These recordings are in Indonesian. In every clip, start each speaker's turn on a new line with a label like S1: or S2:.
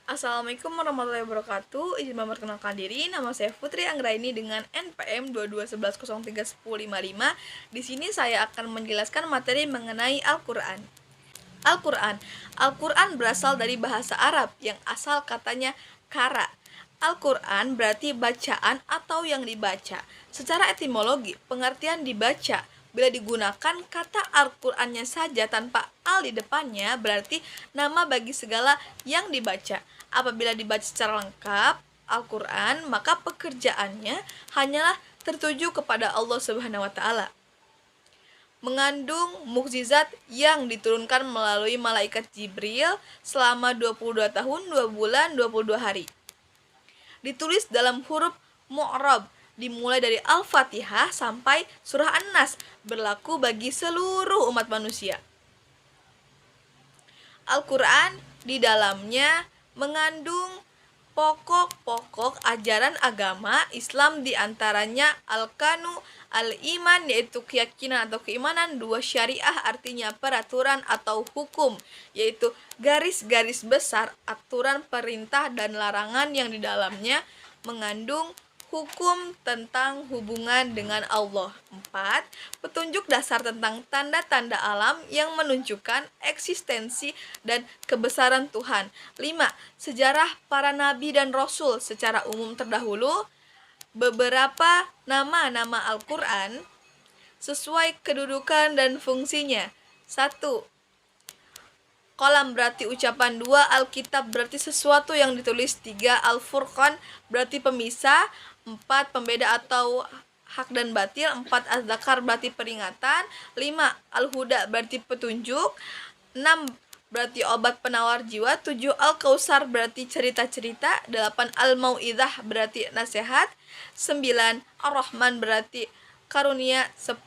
S1: Assalamualaikum warahmatullahi wabarakatuh. Izin memperkenalkan diri, nama saya Putri Anggraini dengan NPM 2211031055. Di sini saya akan menjelaskan materi mengenai Al-Qur'an. Al-Qur'an. Al-Qur'an berasal dari bahasa Arab yang asal katanya qara. Al-Qur'an berarti bacaan atau yang dibaca. Secara etimologi, pengertian dibaca bila digunakan kata Al-Qur'annya saja tanpa al di depannya berarti nama bagi segala yang dibaca. Apabila dibaca secara lengkap Al-Qur'an, maka pekerjaannya hanyalah tertuju kepada Allah Subhanahu wa taala. Mengandung mukjizat yang diturunkan melalui malaikat Jibril selama 22 tahun, 2 bulan, 22 hari. Ditulis dalam huruf mu'rab, dimulai dari Al-Fatihah sampai surah An-Nas, berlaku bagi seluruh umat manusia. Al-Qur'an di dalamnya mengandung pokok-pokok ajaran agama Islam, diantaranya al-kanu, al-iman yaitu keyakinan atau keimanan, dua syariah artinya peraturan atau hukum yaitu garis-garis besar aturan perintah dan larangan yang di dalamnya mengandung hukum tentang hubungan dengan Allah. 4. Petunjuk dasar tentang tanda-tanda alam yang menunjukkan eksistensi dan kebesaran Tuhan. 5. Sejarah para nabi dan rasul secara umum terdahulu. Beberapa nama-nama Al-Qur'an sesuai kedudukan dan fungsinya. 1. Qalam berarti ucapan. 2. Alkitab berarti sesuatu yang ditulis. 3. Al-Furqan berarti pemisah. 4. Pembeda atau hak dan batil. 4. Az-Zakar berarti peringatan. 5. Al-Huda berarti petunjuk. 6. Berarti obat penawar jiwa. 7. Al-Kausar berarti cerita-cerita. 8. Al-Mau'idzah berarti nasihat. 9. Ar-Rahman berarti karunia. 10.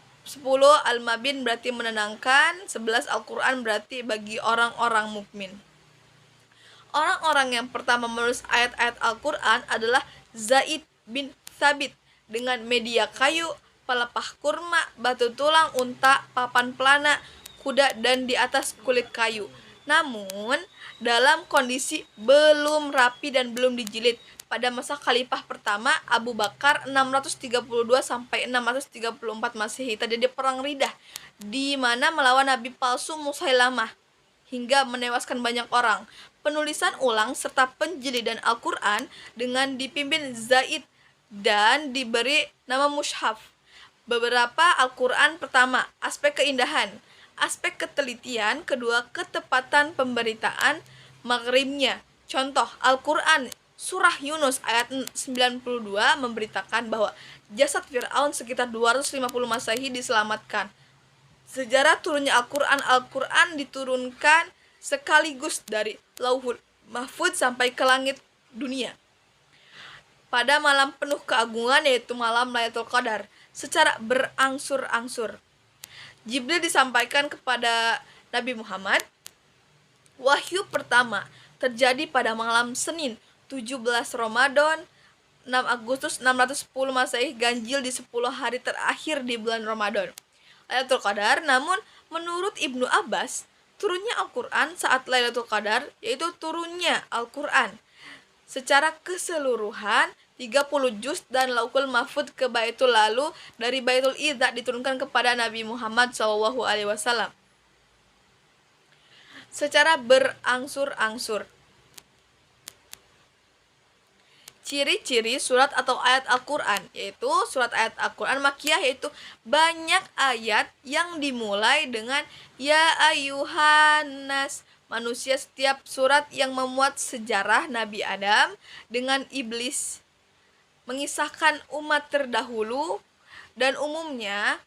S1: Al-Mabin berarti menenangkan. 11. Al-Qur'an berarti bagi orang-orang mukmin. Orang-orang yang pertama menulis ayat-ayat Al-Qur'an adalah Zaid bin Thabit dengan media kayu, pelepah kurma, batu tulang unta, papan pelana, kuda dan di atas kulit kayu. Namun, dalam kondisi belum rapi dan belum dijilid. Pada masa khalifah pertama Abu Bakar 632 sampai 634 Masehi terjadi perang Riddah di mana melawan nabi palsu Musailamah hingga menewaskan banyak orang. Penulisan ulang serta penjilidan Al-Qur'an dengan dipimpin Zaid dan diberi nama mushaf. Beberapa Al-Qur'an: pertama, aspek keindahan, aspek ketelitian, kedua, ketepatan pemberitaan makribnya. Contoh, Al-Qur'an surah Yunus ayat 92 memberitakan bahwa jasad Fir'aun sekitar 250 Masehi diselamatkan. Sejarah turunnya Al-Qur'an diturunkan sekaligus dari Lauhul Mahfudz sampai ke langit dunia pada malam penuh keagungan yaitu malam Lailatul Qadar secara berangsur-angsur. Jibril disampaikan kepada Nabi Muhammad. Wahyu pertama terjadi pada malam Senin 17 Ramadan 6 Agustus 610 Masehi, ganjil di 10 hari terakhir di bulan Ramadan. Lailatul Qadar, namun menurut Ibnu Abbas, turunnya Al-Qur'an saat Lailatul Qadar yaitu turunnya Al-Qur'an secara keseluruhan 30 juz dan Lauhul Mahfudz ke Baitul, lalu dari Baitul Izza diturunkan kepada Nabi Muhammad SAW secara berangsur-angsur. Ciri-ciri surat atau ayat Al-Qur'an yaitu surat ayat Al-Qur'an Makkiyah, yaitu banyak ayat yang dimulai dengan ya ayyuhan nas, manusia. Setiap surat yang memuat sejarah Nabi Adam dengan iblis, mengisahkan umat terdahulu, dan umumnya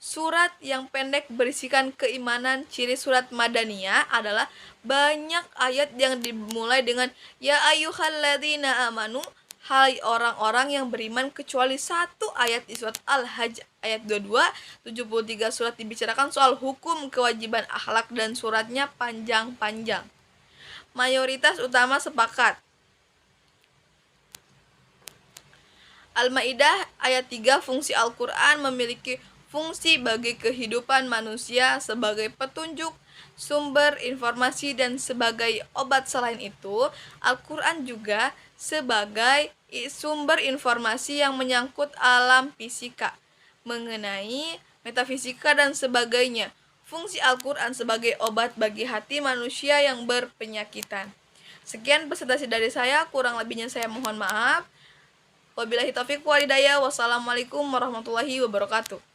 S1: surat yang pendek berisikan keimanan. Ciri surat Madaniyah adalah banyak ayat yang dimulai dengan ya ayyuhalladzina amanu, hai orang-orang yang beriman, kecuali satu ayat di surat Al-Hajj ayat 22. 73 surat dibicarakan soal hukum kewajiban akhlak dan suratnya panjang-panjang. Mayoritas utama sepakat. Al-Maidah ayat 3, fungsi Al-Qur'an memiliki fungsi bagi kehidupan manusia sebagai petunjuk, sumber informasi, dan sebagai obat. Selain itu, Al-Quran juga sebagai sumber informasi yang menyangkut alam fisika, mengenai metafisika, dan sebagainya. Fungsi Al-Quran sebagai obat bagi hati manusia yang berpenyakitan. Sekian presentasi dari saya, kurang lebihnya saya mohon maaf. Wabillahi taufiq wal hidayah. Wassalamualaikum warahmatullahi wabarakatuh.